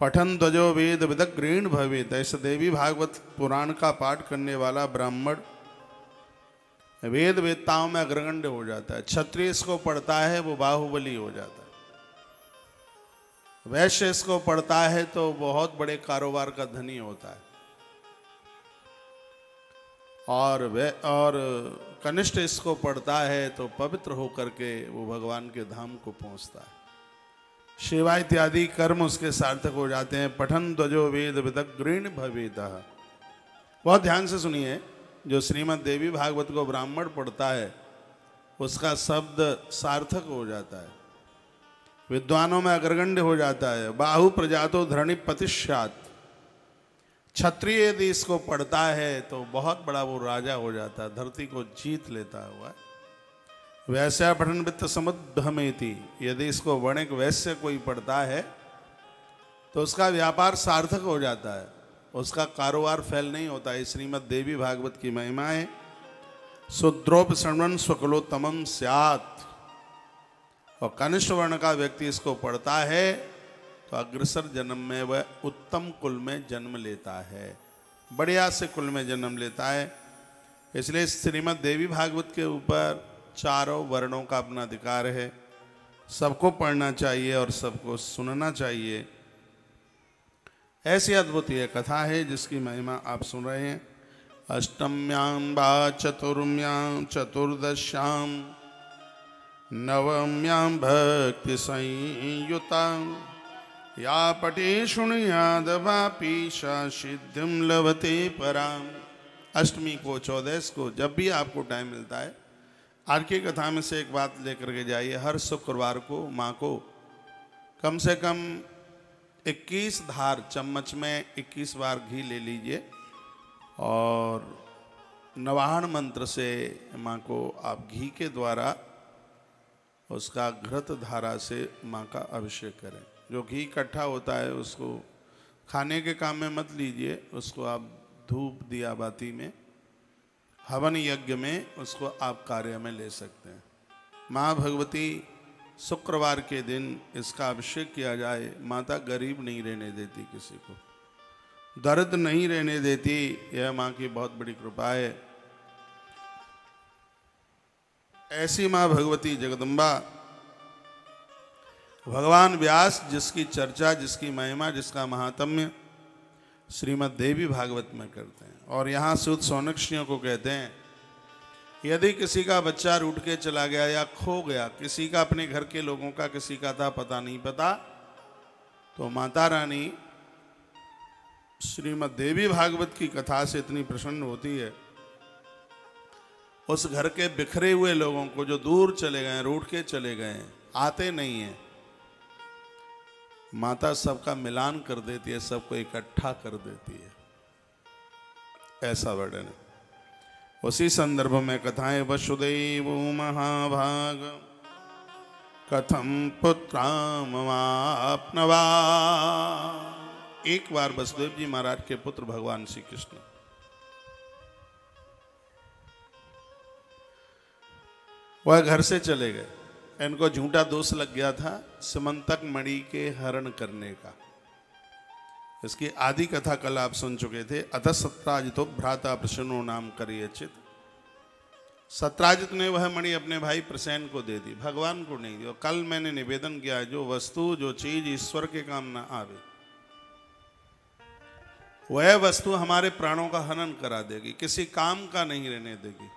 पठन ध्वजो वेद विदग्रीण भवेत। ऐसे देवी भागवत पुराण का पाठ करने वाला ब्राह्मण वेद वेदताओं में अग्रगण्य हो जाता है। क्षत्रिय इसको पढ़ता है वो बाहुबली हो जाता है। वैश्य इसको पढ़ता है तो बहुत बड़े कारोबार का धनी होता है। और कनिष्ठ इसको पढ़ता है तो पवित्र होकर के वो भगवान के धाम को पहुंचता है। सेवा इत्यादि कर्म उसके सार्थक हो जाते हैं। पठन ध्वजो वेद विदग्रीण भवेतः। बहुत ध्यान से सुनिए, जो श्रीमद् देवी भागवत को ब्राह्मण पढ़ता है उसका शब्द सार्थक हो जाता है, विद्वानों में अग्रगण्य हो जाता है। बाहु प्रजातो धरणी पतिष्यात्। क्षत्रिय यदि इसको पढ़ता है तो बहुत बड़ा वो राजा हो जाता है, धरती को जीत लेता हुआ। वैश्य पठन वित्त समुद्भमेति। यदि इसको वणिक वैश्य कोई पढ़ता है तो उसका व्यापार सार्थक हो जाता है, उसका कारोबार फेल नहीं होता है। श्रीमद् देवी भागवत की महिमा है। शूद्रोप शृण्वन् स्वकुलोत्तमं स्यात्। और कनिष्ठ वर्ण का व्यक्ति इसको पढ़ता है तो अग्रसर जन्म में वह उत्तम कुल में जन्म लेता है, बढ़िया से कुल में जन्म लेता है। इसलिए श्रीमद् देवी भागवत के ऊपर चारों वर्णों का अपना अधिकार है। सबको पढ़ना चाहिए और सबको सुनना चाहिए। ऐसी अद्भुत यह कथा है जिसकी महिमा आप सुन रहे हैं। अष्टम्यां वा चतुर्म्यां चतुर्दश्यां नवम्यां भक्ति संयुतां या पटे शृणुयाद वापि सा सिद्धिं लभते पराम। अष्टमी को, 14 को, जब भी आपको टाइम मिलता है आज की कथा में से एक बात लेकर के जाइए। हर शुक्रवार को माँ को कम से कम 21 धार चम्मच में 21 बार घी ले लीजिए और नवाहन मंत्र से माँ को आप घी के द्वारा उसका घृत धारा से माँ का अभिषेक करें। जो घी इकट्ठा होता है उसको खाने के काम में मत लीजिए, उसको आप धूप दिया बाती में, हवन यज्ञ में उसको आप कार्य में ले सकते हैं। माँ भगवती शुक्रवार के दिन इसका अभिषेक किया जाए। माता गरीब नहीं रहने देती, किसी को दर्द नहीं रहने देती। यह माँ की बहुत बड़ी कृपा है। ऐसी माँ भगवती जगदम्बा, भगवान व्यास जिसकी चर्चा, जिसकी महिमा, जिसका महात्म्य श्रीमद् देवी भागवत में करते हैं। और यहाँ सूत सौनक्षियों को कहते हैं, यदि किसी का बच्चा रूठ के चला गया या खो गया, किसी का अपने घर के लोगों का किसी का था पता नहीं पता, तो माता रानी श्रीमद् देवी भागवत की कथा से इतनी प्रसन्न होती है, उस घर के बिखरे हुए लोगों को जो दूर चले गए, रूठ के चले गए, आते नहीं हैं, माता सबका मिलान कर देती है, सबको इकट्ठा कर देती है। ऐसा वर्णन है। उसी संदर्भ में कथाएं वसुदेव महाभाग कथम पुत्रामवाप्नवा। एक बार वसुदेव जी महाराज के पुत्र भगवान श्री कृष्ण वह घर से चले गए। इनको झूठा दोष लग गया था समंतक मणि के हरण करने का। इसकी आदि कथा कल आप सुन चुके थे। अतः सत्राजितो भ्राता प्रसन्नो नाम करियचित। सत्राजित ने वह मणि अपने भाई प्रसेन को दे दी, भगवान को नहीं दी। और कल मैंने निवेदन किया, जो वस्तु जो चीज ईश्वर के काम ना आवे वह वस्तु हमारे प्राणों का हनन करा देगी, किसी काम का नहीं रहने देगी।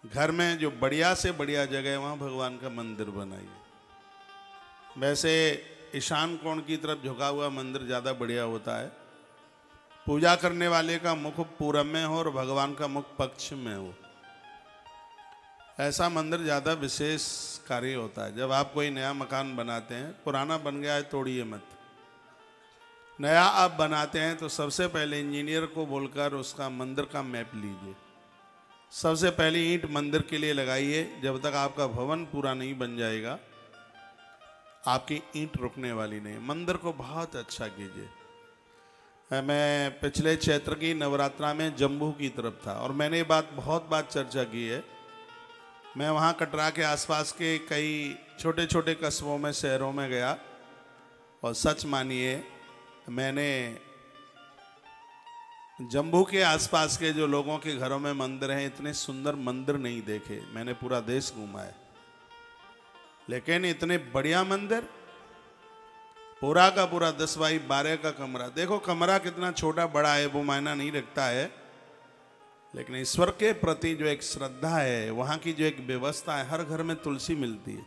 घर में जो बढ़िया से बढ़िया जगह है वहाँ भगवान का मंदिर बनाइए। वैसे ईशान कोण की तरफ झुका हुआ मंदिर ज़्यादा बढ़िया होता है। पूजा करने वाले का मुख पूरब में हो और भगवान का मुख पश्चिम में हो, ऐसा मंदिर ज़्यादा विशेष कार्य होता है। जब आप कोई नया मकान बनाते हैं, पुराना बन गया है तोड़िए मत, नया आप बनाते हैं तो सबसे पहले इंजीनियर को बोलकर उसका मंदिर का मैप लीजिए। सबसे पहले ईंट मंदिर के लिए लगाइए। जब तक आपका भवन पूरा नहीं बन जाएगा आपकी ईंट रुकने वाली नहीं। मंदिर को बहुत अच्छा कीजिए। मैं पिछले चैत्र की नवरात्रा में जम्मू की तरफ था और मैंने ये बात बहुत बार चर्चा की है। मैं वहाँ कटरा के आसपास के कई छोटे छोटे कस्बों में, शहरों में गया और सच मानिए मैंने जम्मू के आसपास के जो लोगों के घरों में मंदिर हैं, इतने सुंदर मंदिर नहीं देखे। मैंने पूरा देश घूमा है, लेकिन इतने बढ़िया मंदिर, पूरा का पूरा 10 बाई 12 का कमरा। देखो कमरा कितना छोटा बड़ा है वो मायना नहीं रखता है, लेकिन ईश्वर के प्रति जो एक श्रद्धा है, वहाँ की जो एक व्यवस्था है, हर घर में तुलसी मिलती है,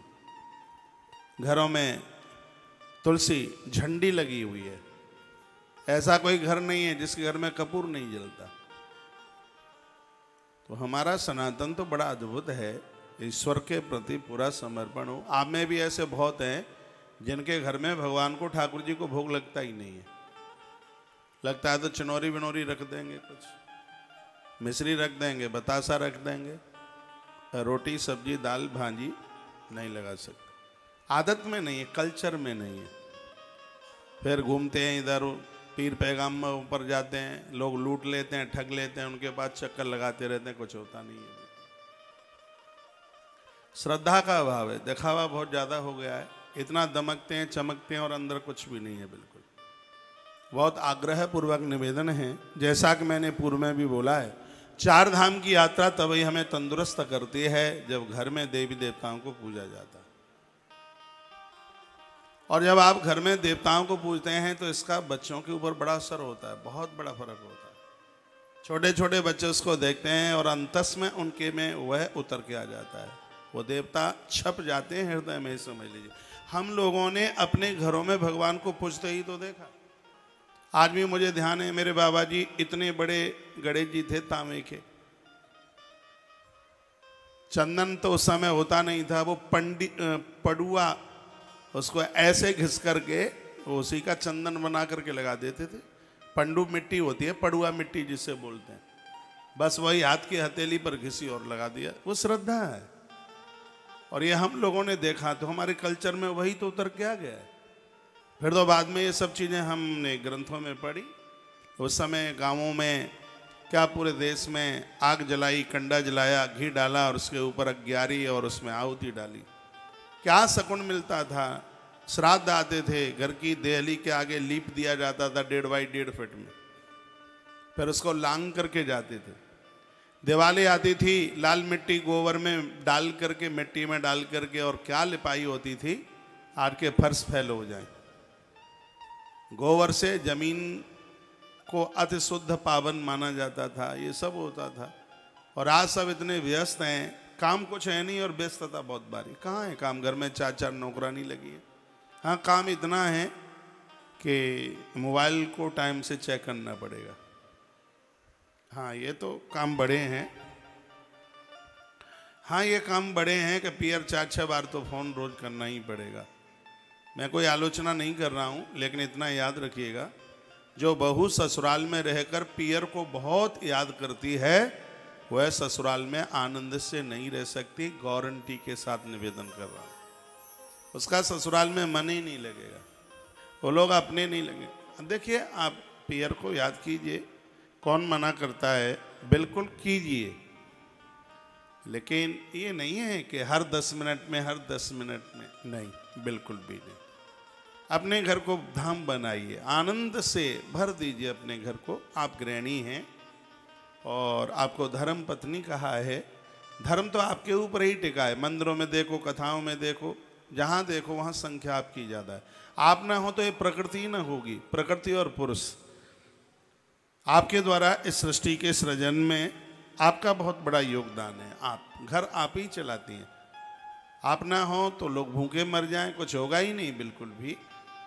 घरों में तुलसी झंडी लगी हुई है। ऐसा कोई घर नहीं है जिसके घर में कपूर नहीं जलता। तो हमारा सनातन तो बड़ा अद्भुत है, ईश्वर के प्रति पूरा समर्पण हो। आप में भी ऐसे बहुत हैं जिनके घर में भगवान को, ठाकुर जी को भोग लगता ही नहीं है। लगता है तो चनौरी बिनौरी रख देंगे, कुछ मिश्री रख देंगे, बतासा रख देंगे, रोटी सब्जी दाल भाजी नहीं लगा सकते। आदत में नहीं है, कल्चर में नहीं है। फिर घूमते हैं इधर, पीर पैगाम पर जाते हैं, लोग लूट लेते हैं, ठग लेते हैं, उनके पास चक्कर लगाते रहते हैं, कुछ होता नहीं है। श्रद्धा का अभाव है, दिखावा बहुत ज़्यादा हो गया है। इतना दमकते हैं चमकते हैं और अंदर कुछ भी नहीं है बिल्कुल। बहुत आग्रह पूर्वक निवेदन है, जैसा कि मैंने पूर्व में भी बोला है, 4 धाम की यात्रा तभी हमें तंदुरुस्त करती है जब घर में देवी देवताओं को पूजा जाता है। और जब आप घर में देवताओं को पूजते हैं तो इसका बच्चों के ऊपर बड़ा असर होता है, बहुत बड़ा फर्क होता है। छोटे छोटे बच्चे उसको देखते हैं और अंतस में उनके में वह उतर के आ जाता है, वो देवता छप जाते हैं हृदय में। समझ लीजिए, हम लोगों ने अपने घरों में भगवान को पूजते ही तो देखा। आज भी मुझे ध्यान है, मेरे बाबा जी इतने बड़े गणेश जी थे तांबे के। चंदन तो उस समय होता नहीं था, वो पड़ुआ, उसको ऐसे घिस करके उसी का चंदन बना करके लगा देते थे। पंडु मिट्टी होती है, पड़ुआ मिट्टी जिसे बोलते हैं, बस वही हाथ की हथेली पर घिसी और लगा दिया। वो श्रद्धा है। और ये हम लोगों ने देखा तो हमारे कल्चर में वही तो उतर के आ गया है। फिर तो बाद में ये सब चीज़ें हमने ग्रंथों में पढ़ी। उस समय गाँवों में क्या पूरे देश में आग जलाई, कंडा जलाया, घी डाला और उसके ऊपर अग्यारी और उसमें आहुति डाली। क्या शकुन मिलता था। श्राद्ध आते थे, घर की देहली के आगे लीप दिया जाता था 1.5 बाई 1.5 फीट में, फिर उसको लांग करके जाते थे। दिवाली आती थी, लाल मिट्टी गोबर में डाल करके, मिट्टी में डाल करके, और क्या लिपाई होती थी, आज के फर्श फैल हो जाए। गोबर से जमीन को अति शुद्ध पावन माना जाता था, ये सब होता था। और आज सब इतने व्यस्त हैं, काम कुछ है नहीं और व्यस्तता बहुत भारी। कहाँ है काम? घर में 4-4 नौकरानी लगी है। हाँ, काम इतना है कि मोबाइल को टाइम से चेक करना पड़ेगा। हाँ, ये तो काम बड़े हैं। हाँ, ये काम बड़े हैं कि पीयर 4-6 बार तो फ़ोन रोज करना ही पड़ेगा। मैं कोई आलोचना नहीं कर रहा हूँ, लेकिन इतना याद रखिएगा, जो बहू ससुराल में रहकर पियर को बहुत याद करती है, वह ससुराल में आनंद से नहीं रह सकती। गारंटी के साथ निवेदन कर रहा हूँ, उसका ससुराल में मन ही नहीं लगेगा, वो लोग अपने नहीं लगे। देखिए, आप पियर को याद कीजिए, कौन मना करता है, बिल्कुल कीजिए, लेकिन ये नहीं है कि हर 10 मिनट में, हर 10 मिनट में नहीं, बिल्कुल भी नहीं। अपने घर को धाम बनाइए, आनंद से भर दीजिए अपने घर को। आप गृहिणी हैं और आपको धर्म पत्नी कहा है। धर्म तो आपके ऊपर ही टिका है। मंदिरों में देखो, कथाओं में देखो, जहाँ देखो वहाँ संख्या आपकी ज़्यादा है। आप ना हो तो ये प्रकृति ही ना होगी। प्रकृति और पुरुष आपके द्वारा इस सृष्टि के सृजन में आपका बहुत बड़ा योगदान है। आप घर आप ही चलाती हैं। आप ना हो तो लोग भूखे मर जाएं, कुछ होगा ही नहीं बिल्कुल भी।